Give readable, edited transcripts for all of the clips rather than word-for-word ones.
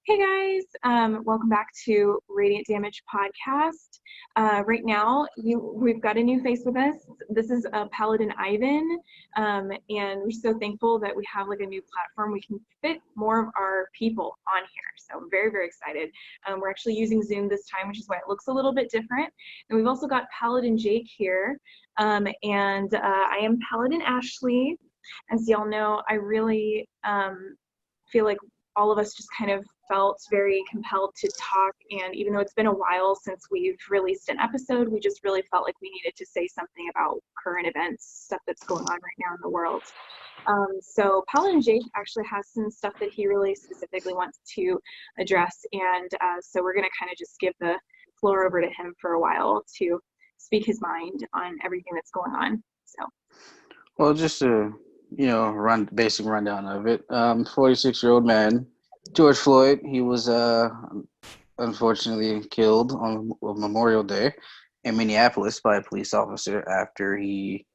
Hey guys, welcome back to Radiant Damage Podcast. Right now, we've got a new face with us. This is Paladin Ivan, and we're so thankful that we have like a new platform. We can fit more of our people on here, so I'm very, very excited. We're actually using Zoom this time, which is why it looks a little bit different. And we've also got Paladin Jake here, and I am Paladin Ashley. As y'all know, I really feel like all of us just kind of felt very compelled to talk. And even though it's been a while since we've released an episode, we just really felt like we needed to say something about current events, stuff that's going on right now in the world. So Paladin Jake actually has some stuff that he really specifically wants to address. And so we're going to kind of just give the floor over to him for a while to speak his mind on everything that's going on. So. Well, just to basic rundown of it. 46-year-old man, George Floyd. He was unfortunately killed on Memorial Day in Minneapolis by a police officer after the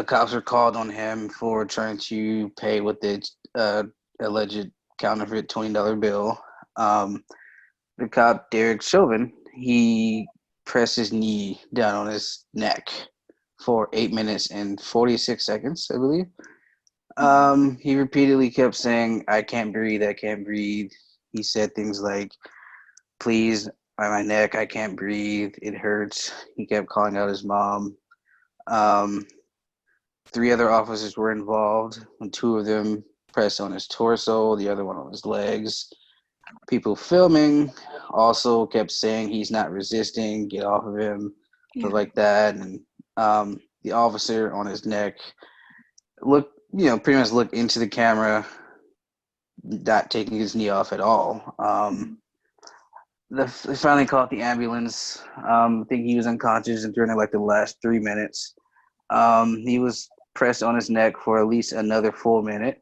cops were called on him for trying to pay with the alleged counterfeit $20 bill. The cop Derek Chauvin, he pressed his knee down on his neck for 8 minutes and 46 seconds, I believe. He repeatedly kept saying, "I can't breathe, I can't breathe." He said things like, "Please, my neck, I can't breathe, it hurts." He kept calling out his mom. Um, Three other officers were involved, and two of them pressed on his torso, the other one on his legs. People filming also kept saying he's not resisting, get off of him, stuff like that. And the officer on his neck pretty much looked into the camera, not taking his knee off at all. They finally called the ambulance. I think he was unconscious during like the last 3 minutes. He was pressed on his neck for at least another full minute.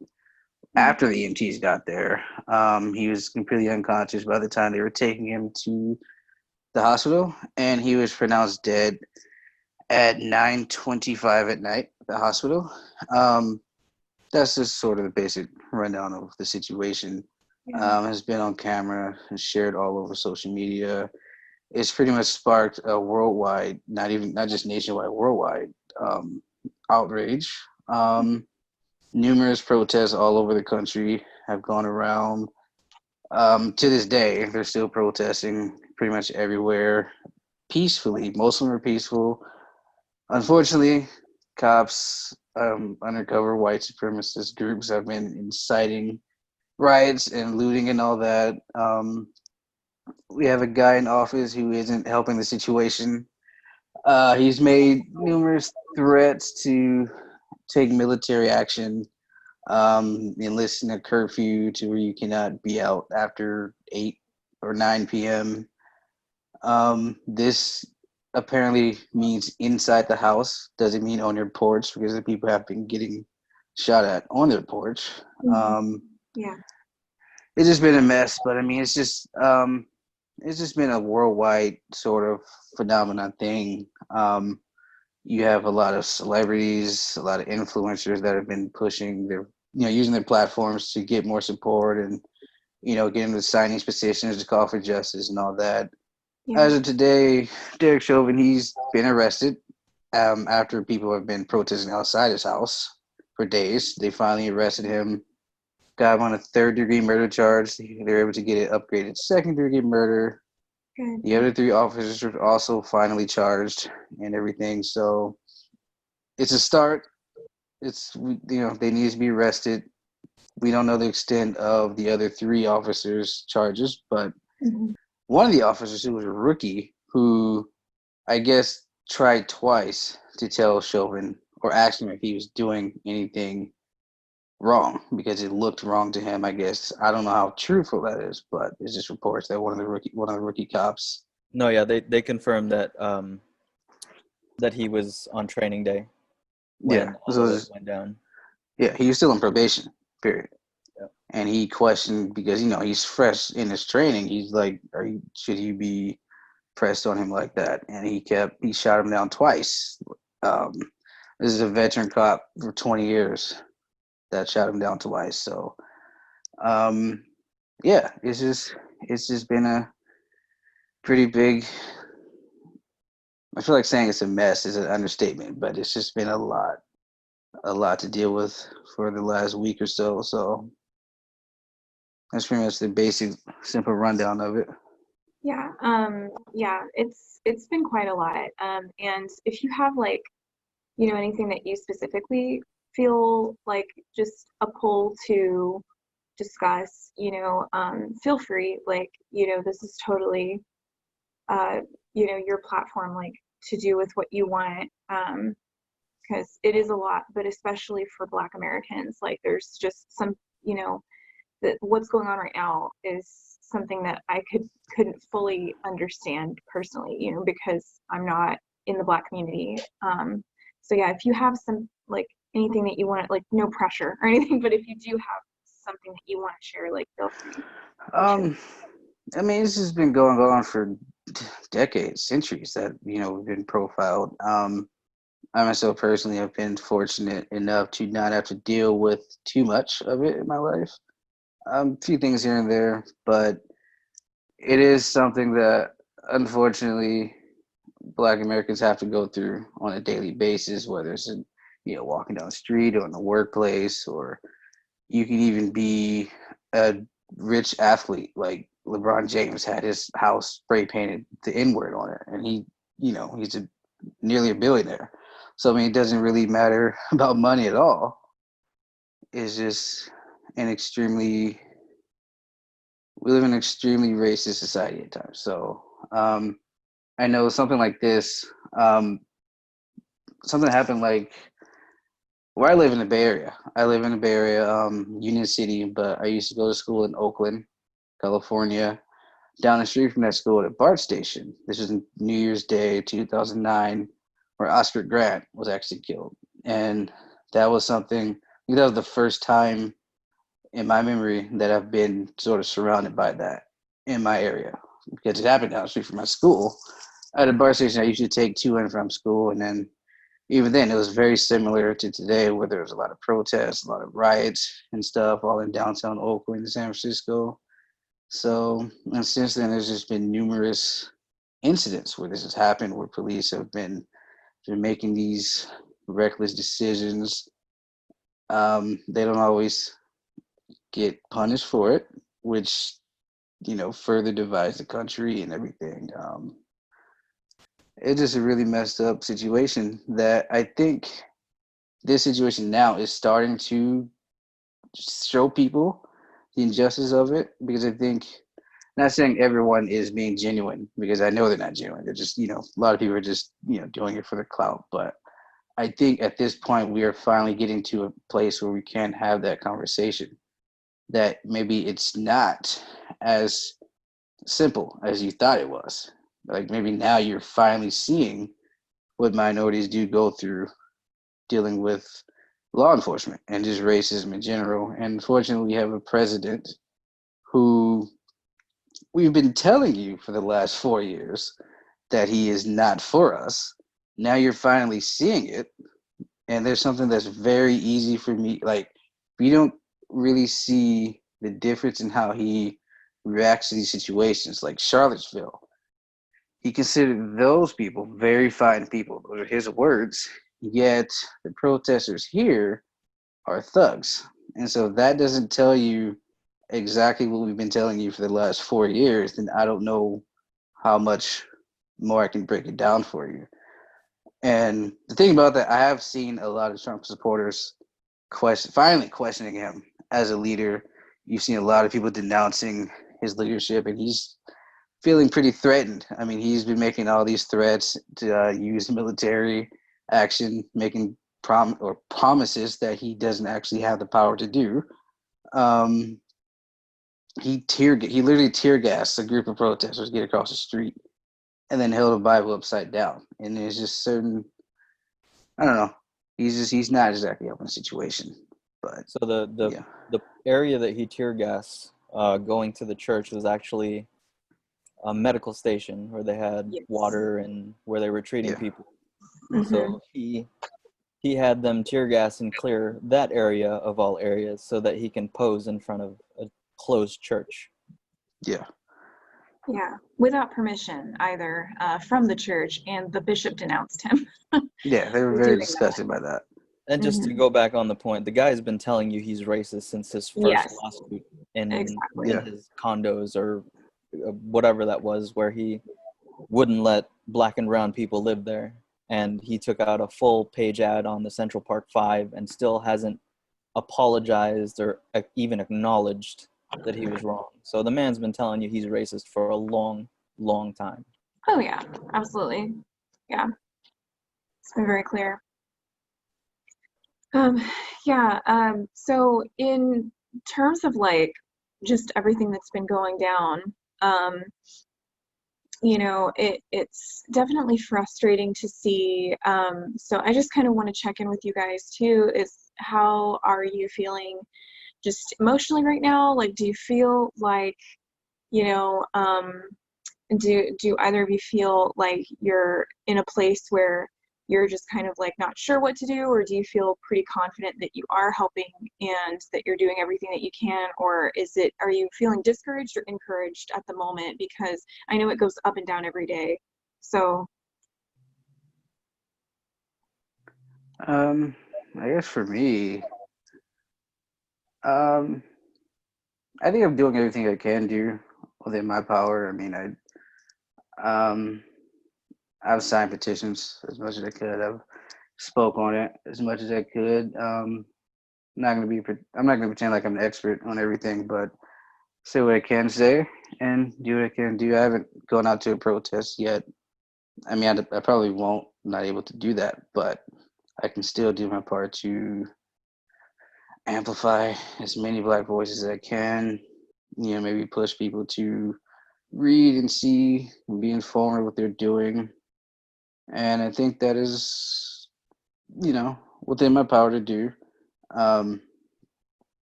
After the EMTs got there, he was completely unconscious by the time they were taking him to the hospital, and he was pronounced dead at 9:25 at night at the hospital. That's just sort of the basic rundown of the situation. Has been on camera and shared all over social media. It's pretty much sparked a worldwide, not just nationwide, worldwide outrage. Numerous protests all over the country have gone around. To this day, they're still protesting pretty much everywhere peacefully. Most of them are peaceful. Unfortunately, cops, undercover white supremacist groups have been inciting riots and looting and all that. We have a guy in office who isn't helping the situation. He's made numerous threats to take military action, enlisting a curfew to where you cannot be out after 8 or 9 p.m. This apparently means inside the house. Doesn't mean on your porch, because the people have been getting shot at on their porch. Yeah. It's just been a mess, but I mean, it's just been a worldwide sort of phenomenon thing. You have a lot of celebrities, a lot of influencers that have been pushing using their platforms to get more support and, getting the signing petitions to call for justice and all that. Yeah. As of today, Derek Chauvin, he's been arrested after people have been protesting outside his house for days. They finally arrested him, got him on a third-degree murder charge. They were able to get it upgraded to second-degree murder. Good. The other three officers were also finally charged and everything. So it's a start. They need to be arrested. We don't know the extent of the other three officers' charges, but one of the officers, who was a rookie, who I guess tried twice to tell Chauvin or ask him if he was doing anything wrong, because it looked wrong to him, I guess. I don't know how truthful that is, but it's just reports that one of the rookie cops. No, yeah, they confirmed that that he was on training day when all of it went down. Yeah, he was still on probation, period. Yeah. And he questioned, because he's fresh in his training. He's like, should he be pressed on him like that? And he shot him down twice. This is a veteran cop for 20 years that shot him down twice. So yeah, it's just been a pretty big. I feel like saying it's a mess is an understatement, but it's just been a lot to deal with for the last week or so. So that's pretty much the basic, simple rundown of it. Yeah, it's been quite a lot. And if you have like, anything that you specifically feel like just a pull to discuss, feel free. Like, this is totally, uh, your platform, like to do with what you want. Because it is a lot, but especially for Black Americans, like there's just some, that what's going on right now is something that I couldn't fully understand personally, because I'm not in the Black community. So yeah, if you have some like anything that you want, like no pressure or anything, but if you do have something that you want to share, like feel free to share. Um, I mean, this has been going on for decades, centuries that we've been profiled. I myself personally have been fortunate enough to not have to deal with too much of it in my life. A few things here and there, but it is something that unfortunately Black Americans have to go through on a daily basis, whether it's walking down the street or in the workplace, or you could even be a rich athlete like LeBron James had his house spray painted the N word on it, and he's nearly a billionaire. So I mean, it doesn't really matter about money at all. It's just an extremely we live in an extremely racist society at times. So I know something like this. Um, Something happened like where I live in the Bay Area. I live in the Bay Area, Union City, but I used to go to school in Oakland, California. Down the street from that school at BART station. This is New Year's Day, 2009, where Oscar Grant was actually killed, and that was something. I think that was the first time in my memory that I've been sort of surrounded by that in my area because it happened down the street from my school. At a BART station, I used to take to and from school, and then even then, it was very similar to today, where there was a lot of protests, a lot of riots and stuff, all in downtown Oakland and San Francisco. So, and since then, there's just been numerous incidents where this has happened, where police have been making these reckless decisions. They don't always get punished for it, which further divides the country and everything. It's just a really messed up situation that I think this situation now is starting to show people the injustice of it because I think not saying everyone is being genuine because I know they're not genuine. They're just, a lot of people are just, doing it for the clout. But I think at this point we are finally getting to a place where we can have that conversation that maybe it's not as simple as you thought it was. Like maybe now you're finally seeing what minorities do go through dealing with law enforcement and just racism in general. And unfortunately, we have a president who we've been telling you for the last 4 years that he is not for us. Now you're finally seeing it. And there's something that's very easy for me. Like, we don't really see the difference in how he reacts to these situations, like Charlottesville. He considered those people very fine people. Those are his words. Yet the protesters here are thugs. And so that doesn't tell you exactly what we've been telling you for the last 4 years, then I don't know how much more I can break it down for you. And the thing about that, I have seen a lot of Trump supporters finally questioning him as a leader. You've seen a lot of people denouncing his leadership, and he's feeling pretty threatened. I mean, he's been making all these threats to use military action, making promises that he doesn't actually have the power to do. Um, he literally tear gassed a group of protesters get across the street, and then held a Bible upside down. And there's just certain, I don't know. He's not exactly helping the situation, but So the yeah, the area that he tear gassed going to the church was actually a medical station where they had Yes. water and where they were treating yeah, people. Hmm. So he had them tear gas and clear that area of all areas so that he can pose in front of closed church. Yeah. Yeah, without permission either from the church, and the bishop denounced him Yeah, they were for very doing that. disgusted by that. And just to Mhm. go back on the point, the guy's been telling you he's racist since his first Yes, lawsuit in exactly. Yeah. his condos or whatever that was, where he wouldn't let black and brown people live there. And he took out a full page ad on the Central Park 5 and still hasn't apologized or even acknowledged that he was wrong. So the man's been telling you he's racist for a long, long time. Oh yeah, absolutely. Yeah, it's been very clear. Yeah, so in terms of like just everything that's been going down, it's definitely frustrating to see. So I just kind of want to check in with you guys too, is how are you feeling just emotionally right now? Like, do you feel like, you know, do either of you feel like you're in a place where you're just kind of like not sure what to do, or do you feel pretty confident that you are helping and that you're doing everything that you can, or are you feeling discouraged or encouraged at the moment? Because I know it goes up and down every day. So I guess for me, I think I'm doing everything I can do within my power. I mean, um, I've signed petitions as much as I could. I've spoke on it as much as I could. I'm not gonna pretend like I'm an expert on everything, but say what I can say and do what I can do. I haven't gone out to a protest yet. I mean, I probably won't. I'm not able to do that, but I can still do my part to amplify as many Black voices as I can. Maybe push people to read and see and be informed of what they're doing. And I think that is, within my power to do. Um,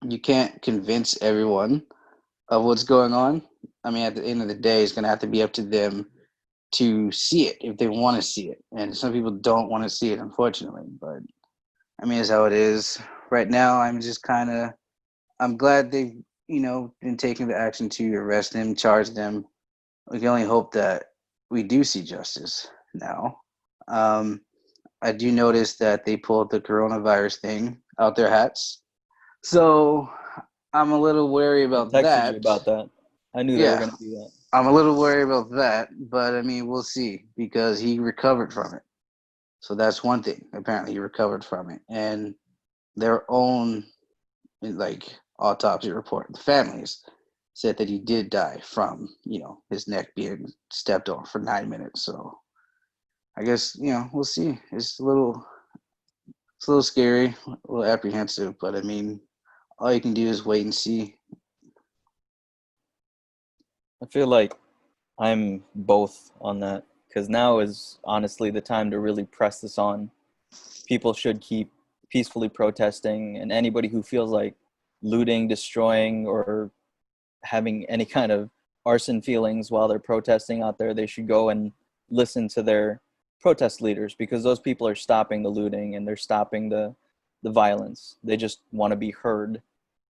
you can't convince everyone of what's going on. I mean, at the end of the day, it's going to have to be up to them to see it if they want to see it. And some people don't want to see it, unfortunately. But I mean, it's how it is. Right now, I'm glad they've, been taking the action to arrest him, charge them. We can only hope that we do see justice now. Um, I do notice that they pulled the coronavirus thing out their hats. So I'm a little wary I about texted you that. about that. I knew they were Yeah, going to do that. I'm a little worried about that, but I mean, we'll see because he recovered from it. So that's one thing. Apparently, he recovered from it, and their own like autopsy report, the families said that he did die from his neck being stepped on for 9 minutes. So I guess we'll see. It's a little scary, a little apprehensive, but I mean, all you can do is wait and see. I feel like I'm both on that, because now is honestly the time to really press this on. People should keep peacefully protesting, and anybody who feels like looting, destroying, or having any kind of arson feelings while they're protesting out there, they should go and listen to their protest leaders, because those people are stopping the looting and they're stopping the violence. They just want to be heard.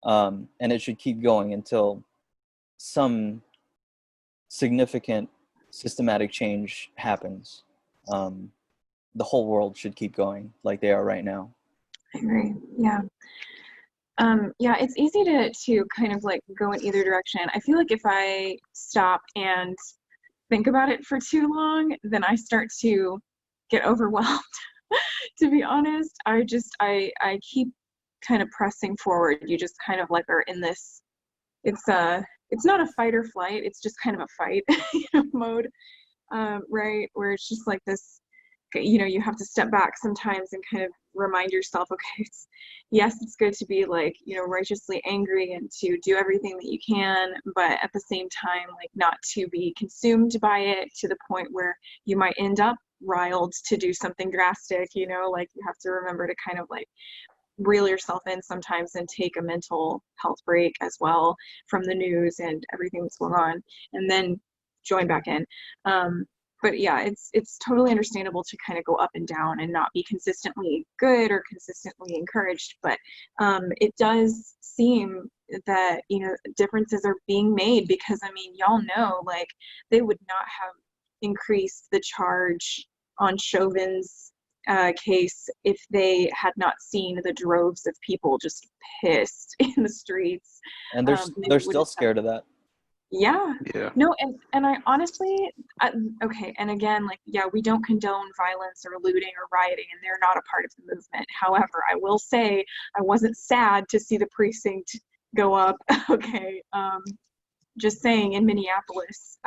And it should keep going until some significant systematic change happens. The whole world should keep going like they are right now. I agree. Yeah. Yeah, it's easy to kind of like go in either direction. I feel like if I stop and think about it for too long, then I start to get overwhelmed. To be honest, I keep kind of pressing forward. You just kind of like are in this. It's not a fight or flight. It's just kind of a fight mode, right? Where it's just like this. You have to step back sometimes and kind of remind yourself, okay, yes, it's good to be like, righteously angry and to do everything that you can, but at the same time, like not to be consumed by it to the point where you might end up riled to do something drastic, like you have to remember to kind of like reel yourself in sometimes and take a mental health break as well from the news and everything that's going on, and then join back in. But yeah, it's totally understandable to kind of go up and down and not be consistently good or consistently encouraged. But it does seem that, differences are being made, because I mean, y'all know, like, they would not have increased the charge on Chauvin's case if they had not seen the droves of people just pissed in the streets. And They they're would still have. scared of that. Yeah. Yeah. No, and I honestly, okay, and again, like, yeah, we don't condone violence or looting or rioting, and they're not a part of the movement. However, I will say I wasn't sad to see the precinct go up. Okay, just saying, in Minneapolis,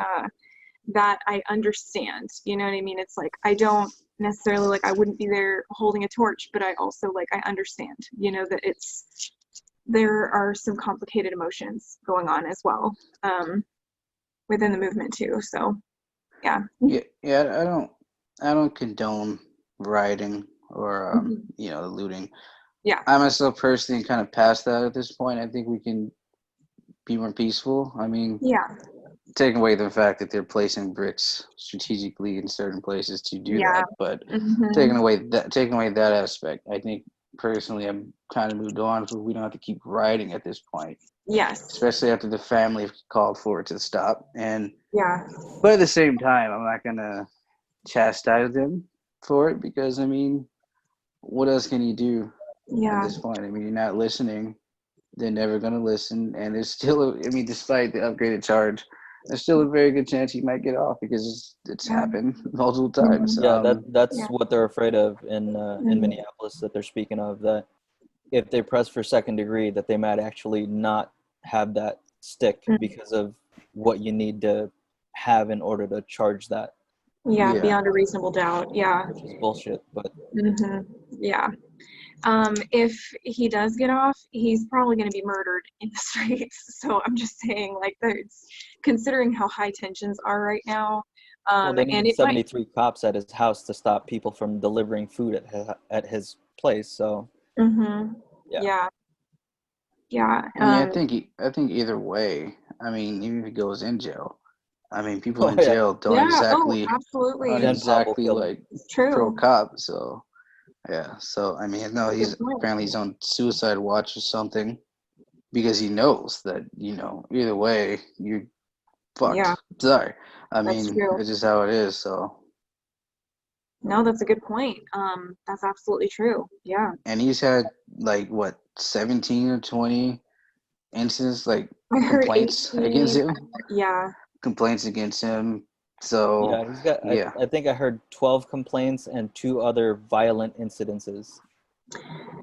that I understand. You know what I mean? It's like, I don't necessarily, like, I wouldn't be there holding a torch, but I also, like, I understand, that there are some complicated emotions going on as well, within the movement too. So, yeah. Yeah. I don't condone rioting or Mhm. looting. Yeah. I myself personally kind of past that at this point. I think we can be more peaceful. I mean, Yeah. taking away the fact that they're placing bricks strategically in certain places to do Yeah. that, but Hmm. taking away that aspect, I think personally I'm kind of moved on, so we don't have to keep rioting at this point, Yes. especially after the family called for it to stop. Yeah. But at the same time, I'm not gonna chastise them for it, because I mean, what else can you do at Yeah. this point? I mean, you're not listening. They're never gonna listen, and there's still, I mean, despite the upgraded charge, there's still a very good chance he might get off, because it's Yeah. happened multiple Mhm. times. Yeah, that's Yeah. what they're afraid of in Mhm. Minneapolis, that they're speaking of, that if they press for second degree, that they might actually not have that stick Mhm. because of what you need to have in order to charge that, Yeah, Yeah, beyond a reasonable doubt. Yeah. which is bullshit. But Hmm. Yeah. If he does get off, he's probably going to be murdered in the streets. So I'm just saying, like, there's, considering how high tensions are right now, well, they and needed it might. 73 cops at his house to stop people from delivering food at his place. So Hmm. yeah. Yeah. Yeah. I mean, I think either way, I mean, even if he goes in jail, I mean, people Oh in yeah, jail don't Yeah. Oh, exactly aren't absolutely. Gen Pop will exactly kill him. like It's pro true. cop. So yeah, so I mean, no, Good he's point. apparently he's on suicide watch or something, because he knows that either way you're Yeah, fucked. Sorry, I that's mean, true. it's just how it is. So, No, that's a good point. That's absolutely true. Yeah. and he's had like what 17 or 20 incidents, like I heard complaints against 18. him, Yeah. So Yeah, he's got. yeah, I think I heard 12 complaints and 2 other violent incidences,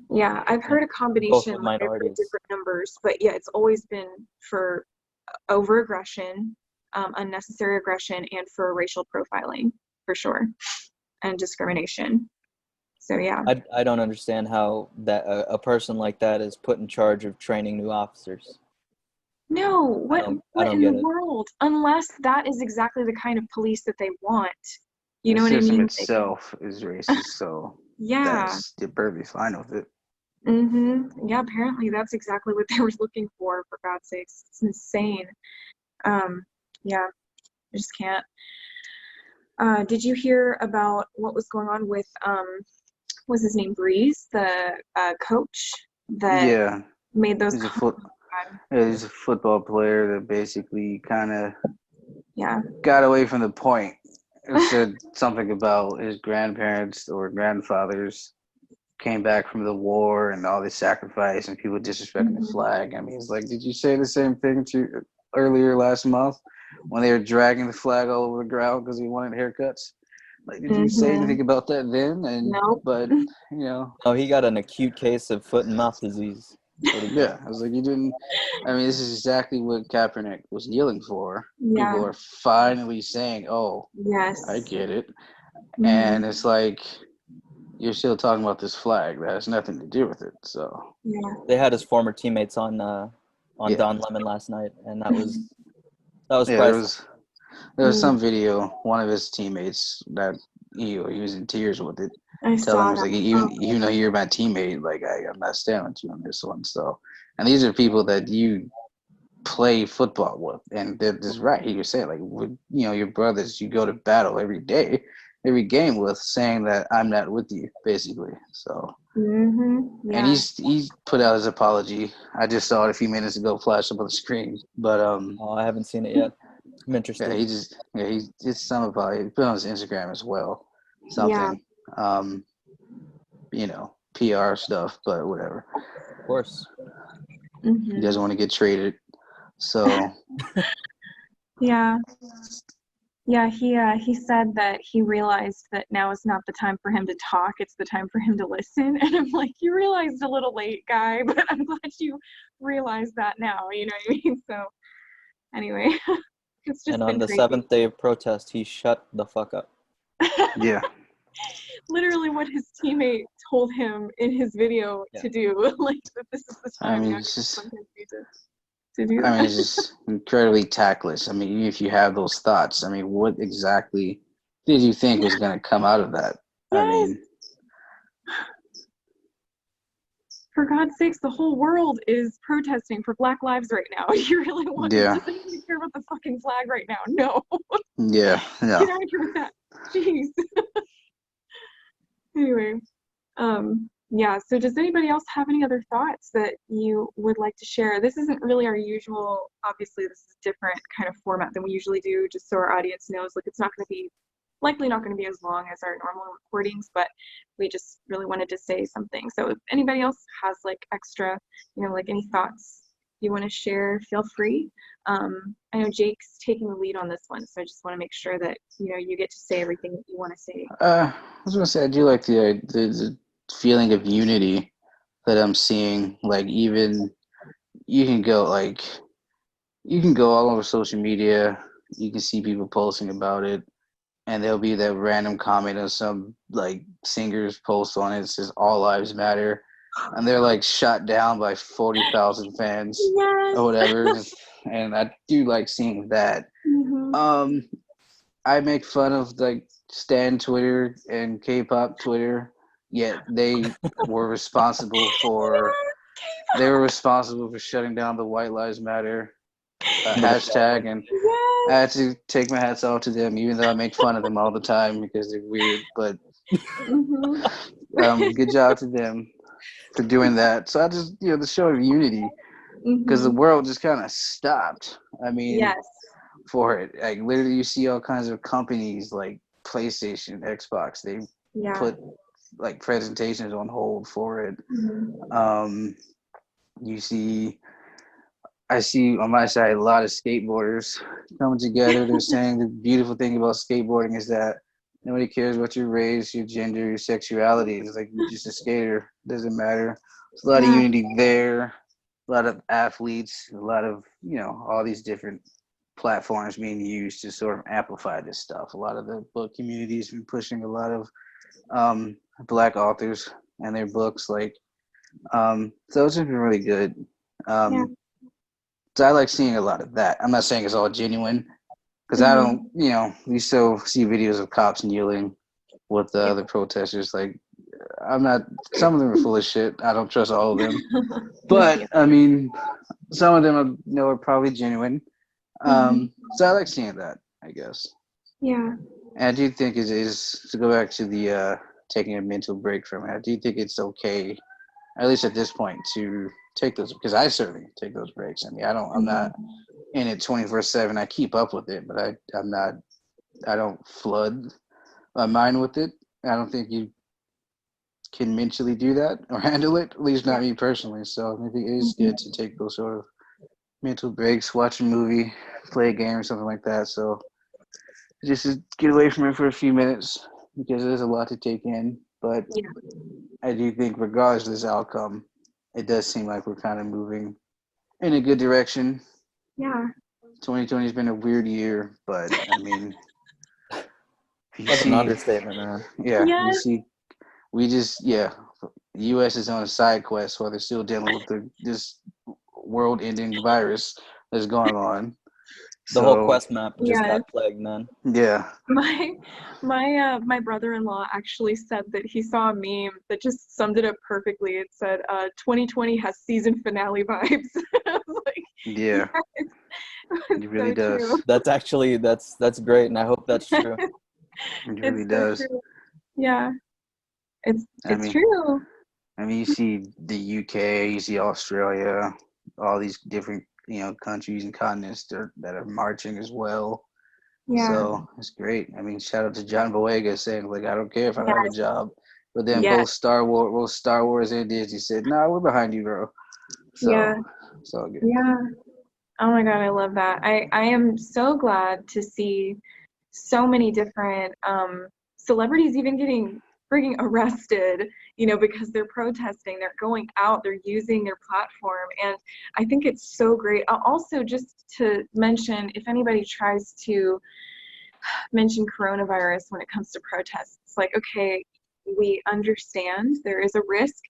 Yeah. I've and heard a both combination, with like, I've heard minorities. different numbers, but yeah, it's always been for over aggression, unnecessary aggression, and for racial profiling, for sure, and discrimination. So yeah. I don't understand how that a person like that is put in charge of training new officers. No, I what don't in the get it. world? Unless that is exactly the kind of police that they want. You the know what I system mean? Like, itself is racist, so yeah. they're perfectly fine with it. Yeah, apparently that's exactly what they were looking for God's sakes. It's insane. Um, yeah, I just can't. Did you hear about what was going on with was his name Breeze, the coach that Yeah, made those he's a comments? foot. Yeah, he's a football player that basically kind of Yeah. got away from the point. It said something about his grandparents or grandfathers came back from the war and all this sacrifice and people disrespecting the Mhm. flag. I mean, it's like, did you say the same thing to earlier last month when they were dragging the flag all over the ground because he wanted haircuts? Like, did you say Mhm. anything about that then? Nope. But you know, Oh, he got an acute case of foot and mouth disease. That's what he got. yeah, I was like, you didn't. I mean, this is exactly what Kaepernick was kneeling for. People Yeah. are finally saying, "Oh, I Yes. get it," and Mhm. it's like you're still talking about this flag that has nothing to do with it. So Yeah. They had his former teammates on yeah, Don Lemon last night, and that was yeah. priceless. There was Mm, some video. One of his teammates that he was in tears with it, I telling him, saw "Was that. like, Oh, even though you're my teammate, like I'm not standing with you on this one." So, and these are people that you play football with, and they're just right. He was saying like, with your brothers, you go to battle every day. every game with saying that I'm not with you, basically. So, Yeah. and he's put out his apology. I just saw it a few minutes ago, flash up on the screen. But Oh, I haven't seen it yet. I'm yeah, interested. he did some about it. He put on his Instagram as well, Yeah. something, PR stuff, but whatever. Of course. He Mhm. doesn't want to get traded, so Yeah. Yeah, he said that he realized that now is not the time for him to talk, it's the time for him to listen. And I'm like, you realized a little late, guy, but I'm glad you realized that now, you know what I mean? So anyway, it's just And on been the crazy. 7th day of protest, he shut the fuck up. yeah. Literally what his teammate told him in his video Yeah. to do, like that this is the I time mean, now it's just. sometimes need to do I mean, that. it's just incredibly tactless. I mean, even if you have those thoughts, I mean, what exactly did you think was going to come out of that? I Yes. mean, For God's sakes, the whole world is protesting for Black lives right now. You really want yeah, does anybody care about the fucking flag right now? No. yeah, Get no. out of here with that. Jeez. Anyway, yeah, so does anybody else have any other thoughts that you would like to share? This isn't really our usual, obviously this is a different kind of format than we usually do, just so our audience knows, like it's not going to be, likely not going to be as long as our normal recordings, but we just really wanted to say something. So if anybody else has like extra, like any thoughts you want to share, feel free. I know Jake's taking the lead on this one, so I just want to make sure that, you get to say everything that you want to say. I was going to say, I do like the feeling of unity that I'm seeing. Like, even you can go all over social media. You can see people posting about it. And there'll be that random comment on some like singer's post on it. It says "All Lives Matter," and they're like shot down by 40,000 fans Yes. or whatever. And I do like seeing that. Mhm. I make fun of like Stan Twitter and K-pop Twitter, yet they were responsible for shutting down the White Lives Matter hashtag, and I had to take my hats off to them, even though I make fun of them all the time because they're weird. But good job to them for doing that. So I just, the show of unity, because the world just kind of stopped. I mean, Yes. for it, like literally, you see all kinds of companies like PlayStation, Xbox. They Yeah. put like presentations on hold for it. I see on my side a lot of skateboarders coming together. They're saying the beautiful thing about skateboarding is that nobody cares what your race, your gender, your sexuality. It's like you're just a skater. Doesn't matter. There's a lot of unity there. A lot of athletes. A lot of all these different platforms being used to sort of amplify this stuff. A lot of the book community has been pushing a lot of Black authors and their books. So it's been really good. So I like seeing a lot of that. I'm not saying it's all genuine, because I don't, we still see videos of cops kneeling with the other protesters. Like, some of them are full of shit. I don't trust all of them. But, I mean, some of them are probably genuine. So I like seeing that, I guess. Yeah. And I do think it is, to go back to the taking a mental break from it, I do think it's okay, at least at this point, to take those, because I certainly take those breaks. I mean, I'm not in it 24/7. I keep up with it, but I don't flood my mind with it. I don't think you can mentally do that or handle it, at least not me personally. So I think it is good to take those sort of mental breaks, watch a movie, play a game or something like that. So just to get away from it for a few minutes, because there's a lot to take in. But I do think regardless of this outcome, it does seem like we're kind of moving in a good direction. Yeah. 2020 has been a weird year, but I mean, That's an understatement, man. Yeah, Yes. you see, the U.S. is on a side quest while they're still dealing with this world-ending virus that's going on. The whole quest map just Yes. got plagued, man. Yeah. My brother-in-law actually said that he saw a meme that just summed it up perfectly. It said, 2020 has season finale vibes. I was like, Yeah. yes. It really So does. true. That's great, and I hope that's true. It It's really so does. true. Yeah, it's I it's mean, true. you see the UK, you see Australia, all these different, countries and continents that are marching as well. Yeah. So it's great. I mean, shout out to John Boyega saying, like, I don't care if I don't have a Yes. job. But then Yes. both Star Wars and Disney said, "Nah, we're behind you, bro." So Yeah. it's all good. Yeah. Oh my God, I love that. I am so glad to see so many different celebrities even getting freaking arrested, because they're protesting, they're going out, they're using their platform. And I think it's so great. Also, just to mention, if anybody tries to mention coronavirus when it comes to protests, it's like, okay, we understand there is a risk.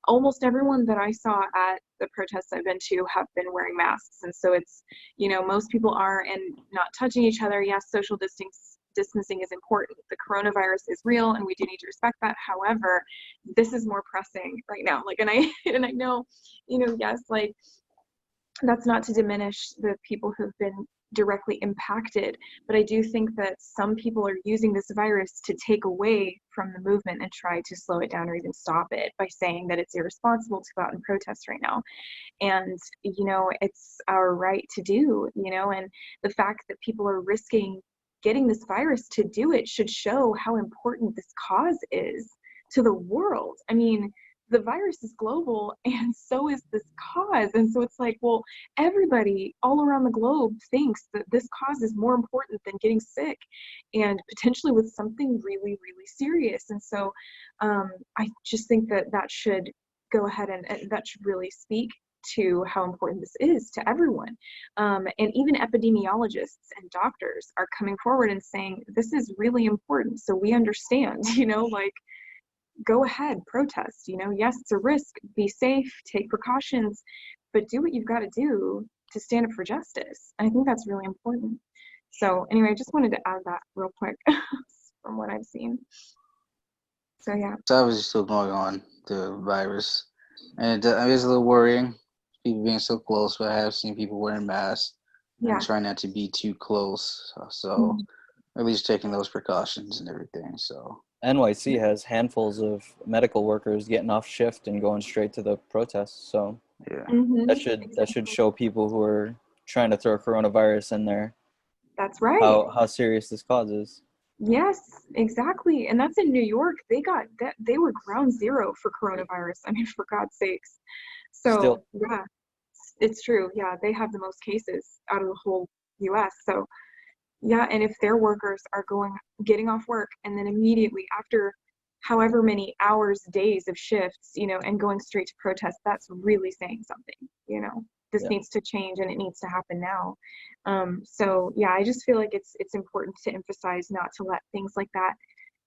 Almost everyone that I saw at the protests I've been to have been wearing masks. And so it's, most people are, and not touching each other. Yes, social distancing is important. The coronavirus is real and we do need to respect that. However, this is more pressing right now. Like, and I, and I know, yes, like, that's not to diminish the people who've been directly impacted, but I do think that some people are using this virus to take away from the movement and try to slow it down or even stop it by saying that it's irresponsible to go out and protest right now. And, it's our right to do, and the fact that people are risking getting this virus to do it should show how important this cause is to the world. I mean, the virus is global and so is this cause. And so it's like, well, everybody all around the globe thinks that this cause is more important than getting sick and potentially with something really, really serious. And so I just think that that should go ahead and that should really speak to how important this is to everyone. And even epidemiologists and doctors are coming forward and saying, this is really important. So we understand, like, go ahead, protest, yes, it's a risk, be safe, take precautions, but do what you've got to do to stand up for justice. I think that's really important. So anyway, I just wanted to add that real quick from what I've seen. So yeah. It's obviously still going on, the virus, and it is a little worrying. People being so close, but I have seen people wearing masks and Yeah. trying not to be too close. So Mhm. at least taking those precautions and everything. So NYC has handfuls of medical workers getting off shift and going straight to the protests. So yeah, that should Exactly. show people who are trying to throw coronavirus in there That's right. how serious this cause is. Yes, exactly. And that's in New York. They got that, they were ground zero for coronavirus. I mean, for God's sakes. Still, So yeah, it's true. Yeah, they have the most cases out of the whole US. So yeah, and if their workers are getting off work and then immediately after however many hours, days of shifts, and going straight to protest, that's really saying something. This yeah. needs to change and it needs to happen now. So yeah, I just feel like it's important to emphasize not to let things like that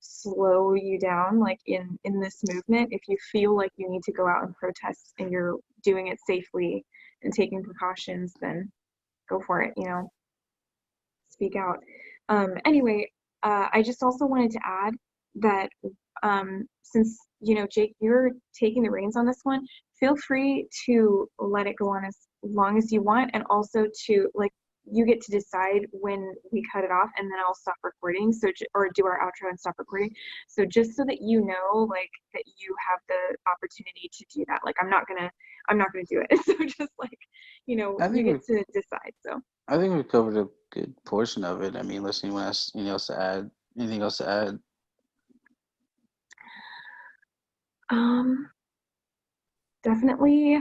slow you down, like in this movement. If you feel like you need to go out and protest and you're doing it safely and taking precautions, then go for it, speak out. Anyway, I just also wanted to add that since, Jake, you're taking the reins on this one, feel free to let it go on as long as you want, and also to, like, you get to decide when we cut it off, and then I'll stop recording. So, or do our outro and stop recording. So just so that like, that you have the opportunity to do that. Like, I'm not gonna do it. So just like, I you think get to decide. So. we covered a good portion of it. I mean, unless anyone else anything else to add, anything else to add? Um, Definitely,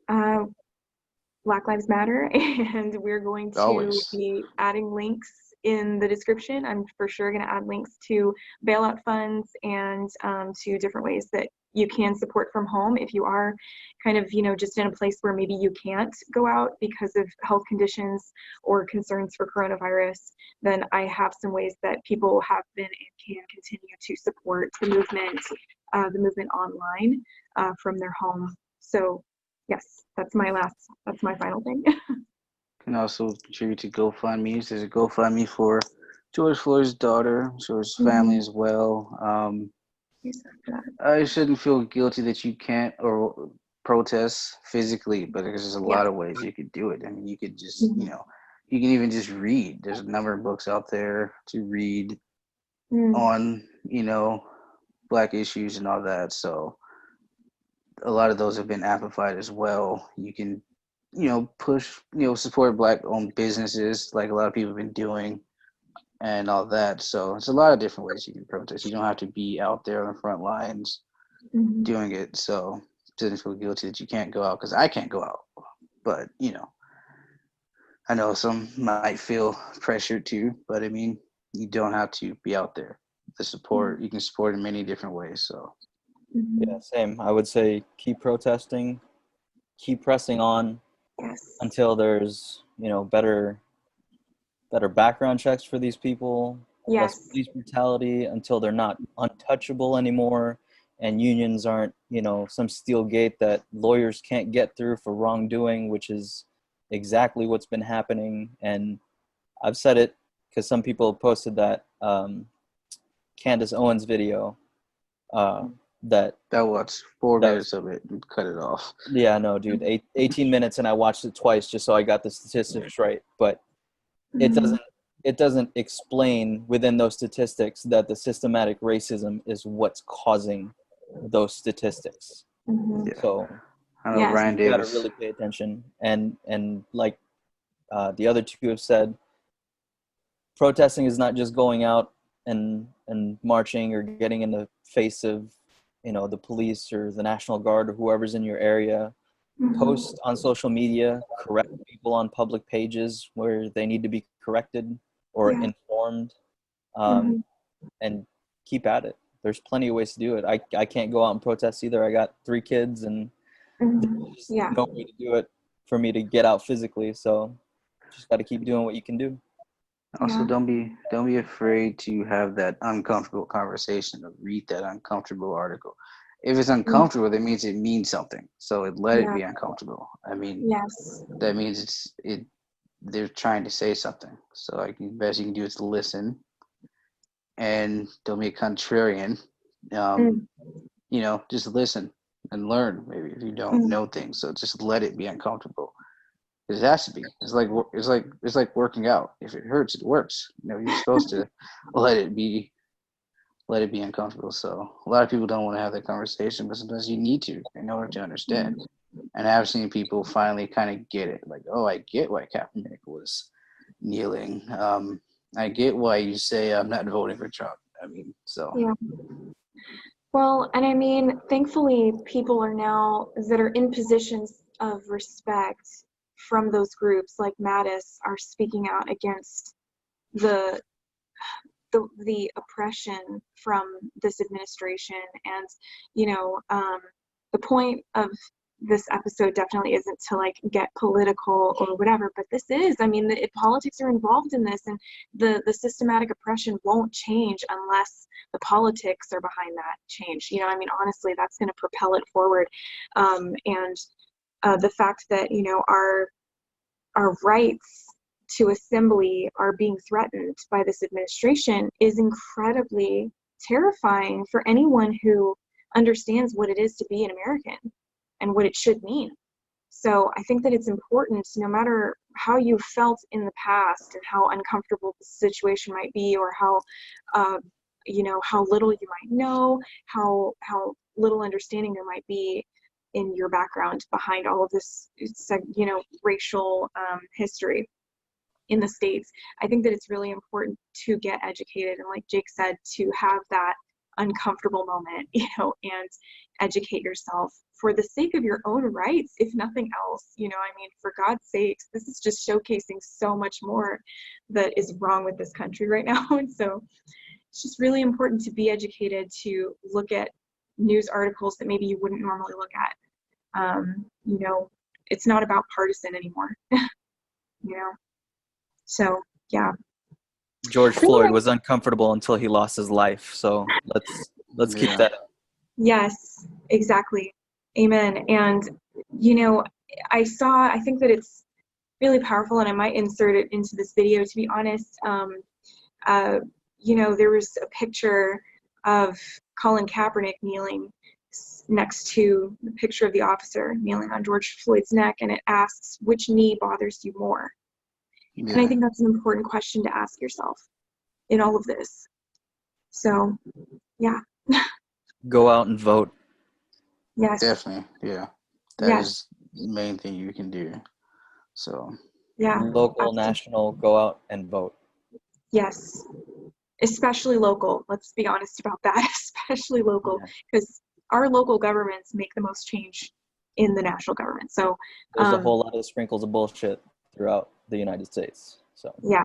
uh, Black Lives Matter, and we're going to Always. be adding links in the description. I'm for sure going to add links to bailout funds and to different ways that you can support from home if you are kind of, just in a place where maybe you can't go out because of health conditions or concerns for coronavirus. Then I have some ways that people have been and can continue to support the movement online from their home. So yes, that's my final thing. Can also contribute to GoFundMe. There's a GoFundMe for George Floyd's daughter, George's family Mhm. as well. Yes, after that. I shouldn't feel guilty that you can't or protest physically, but there's a Yeah. lot of ways you could do it. I mean, you could just, Mhm. you can even just read. There's a number of books out there to read. Mm. on, Black issues and all that. So a lot of those have been amplified as well. You can, push, support Black-owned businesses like a lot of people have been doing and all that. So it's a lot of different ways you can protest. You don't have to be out there on the front lines Mhm. doing it. So doesn't feel guilty that you can't go out, because I can't go out. But, I know some might feel pressured to, but I mean, you don't have to be out there. The support, you can support in many different ways. So Yeah, Mhm. same. I would say keep protesting, keep pressing on Yes. until there's, better background checks for these people, less Yes. police brutality, until they're not untouchable anymore, and unions aren't, some steel gate that lawyers can't get through for wrongdoing, which is exactly what's been happening. And I've said it because some people posted that Candace Owens video that I watched 4 minutes was, of it and cut it off. yeah, no, dude, 18 minutes, and I watched it twice just so I got the statistics right. But it Mhm. doesn't explain within those statistics that the systematic racism is what's causing those statistics. Mhm. Yeah, So I know Yes. Ryan you got to Davis. really pay attention. And like the other two have said, protesting is not just going out and marching or getting in the face of the police or the National Guard or whoever's in your area. Mhm. Post on social media, correct people on public pages where they need to be corrected or Yeah. informed, um, Mhm. and keep at it. There's plenty of ways to do it. I can't go out and protest either. I got 3 kids, and Mhm. there's just Yeah. no way to do it for me to get out physically. So just got to keep doing what you can do. Also, Yeah. don't be afraid to have that uncomfortable conversation or read that uncomfortable article. If it's Mm. uncomfortable, that means it means something. So let it Yeah. be uncomfortable. I mean, Yes. that means they're trying to say something. So like the best you can do is listen and don't be a contrarian. Um, Mm. just listen and learn. Maybe if you don't Mm. know things, so just let it be uncomfortable. It has to be. It's like working out. If it hurts, it works. You're supposed to let it be let it be uncomfortable. So a lot of people don't want to have that conversation, but sometimes you need to in order to understand. Mm. And I've seen people finally kind of get it. Like, oh, I get why Kaepernick was kneeling. I get why you say I'm not voting for Trump. I mean, so Yeah. Well, and I mean, thankfully, people are now that are in positions of respect from those groups like Mattis are speaking out against the the oppression from this administration. And the point of this episode definitely isn't to like get political or whatever, but this is, I mean, politics are involved in this, and the systematic oppression won't change unless the politics are behind that change. I mean, honestly, that's going to propel it forward. And the fact that our rights to assembly are being threatened by this administration is incredibly terrifying for anyone who understands what it is to be an American and what it should mean. So I think that it's important, no matter how you felt in the past and how uncomfortable the situation might be, or uh, how little you might know, how little understanding there might be in your background behind all of this, racial history in the States. I think that it's really important to get educated, and like Jake said, to have that uncomfortable moment, and educate yourself for the sake of your own rights, if nothing else. I mean, for God's sakes, this is just showcasing so much more that is wrong with this country right now. And so it's just really important to be educated, to look at news articles that maybe you wouldn't normally look at. It's not about partisan anymore. you know so yeah. George Floyd Anyway, was uncomfortable until he lost his life. So let's keep yeah. that. yes, exactly. Amen. And I think that it's really powerful, and I might insert it into this video, to be honest. There was a picture of Colin Kaepernick kneeling next to the picture of the officer kneeling on George Floyd's neck, and it asks, which knee bothers you more? And I Yeah. think that's an important question to ask yourself in all of this. So, yeah. Go out and vote. Yes. Definitely, yeah. That Yes. is the main thing you can do. So, Yeah. Local, Absolutely. national, go out and vote. Yes. Especially local. Let's be honest about that. Especially local, Yeah. because our local governments make the most change in the national government. So, There's a whole lot of sprinkles of bullshit throughout the United States. So yeah,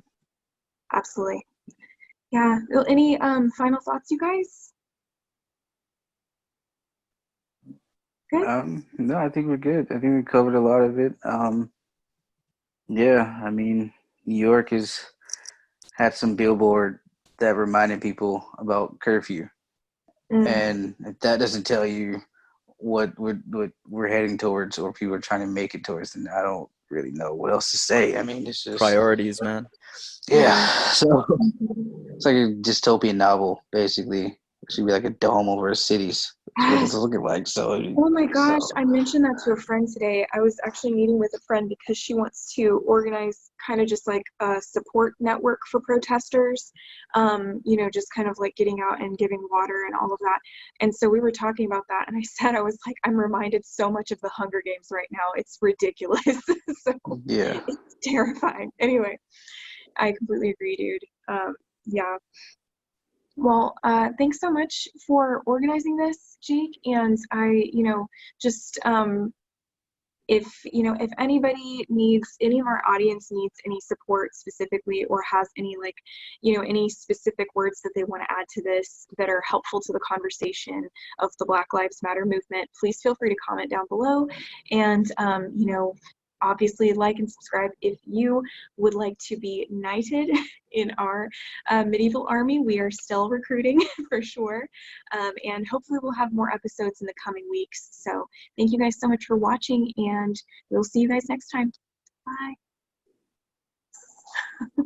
absolutely. Yeah. Well, any final thoughts, you guys? Good. no, I think we're good. I think we covered a lot of it. Yeah, I mean, New York has had some billboard that reminded people about curfew, and if that doesn't tell you what we're heading towards or people are trying to make it towards, then I don't really know what else to say. I mean, it's just priorities, man. yeah. So it's like a dystopian novel, basically. It should be like a dome over cities. That's what it's Yes. looking like. So, Oh my gosh, so I mentioned that to a friend today. I was actually meeting with a friend because she wants to organize kind of just like a support network for protesters, just kind of like getting out and giving water and all of that. And so we were talking about that, and I said, I was like, I'm reminded so much of the Hunger Games right now. It's ridiculous. So yeah. it's terrifying. Anyway, I completely agree, dude. Yeah. Well, thanks so much for organizing this, Jake. And I, just if anybody needs, any of our audience needs any support specifically, or has any any specific words that they want to add to this that are helpful to the conversation of the Black Lives Matter movement, please feel free to comment down below. And obviously like and subscribe if you would like to be knighted in our medieval army. We are still recruiting for sure, and hopefully we'll have more episodes in the coming weeks. So thank you guys so much for watching, and we'll see you guys next time. Bye.